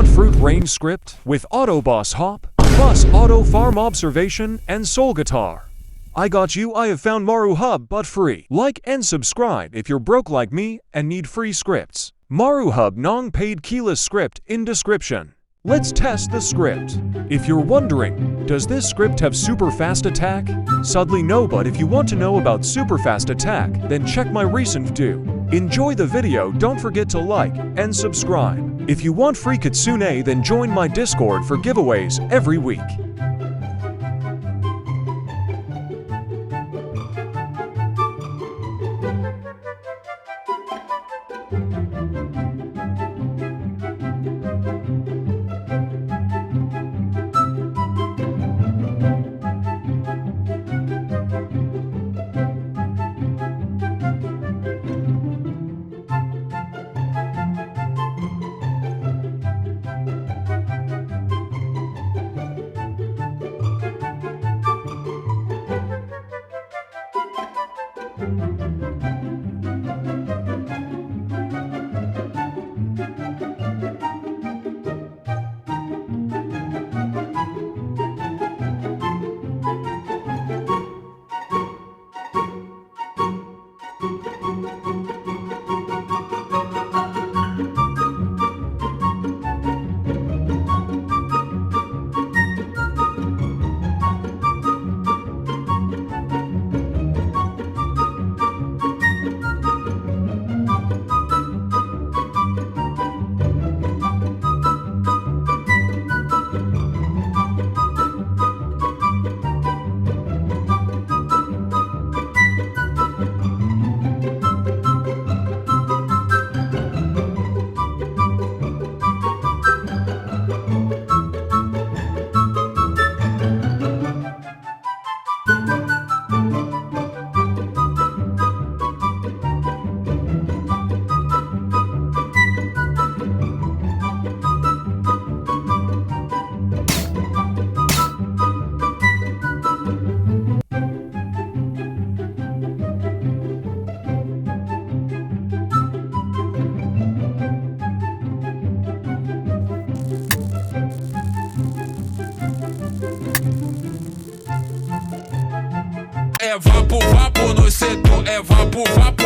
want fruit range script with auto boss hop, plus auto farm observation and soul guitar? I got you. I have found Maru Hub but free. Like and subscribe if you're broke like me and need free scripts. Maru Hub non-paid keyless script in description. Let's test the script. If you're wondering, does this script have super fast attack? Sadly no, but if you want to know about super fast attack, then check my recent video. Enjoy the video, don't forget to like and subscribe. If you want free kitsune, then join my Discord for giveaways every week. É vapo, vapo no setor, é vapo, vapo.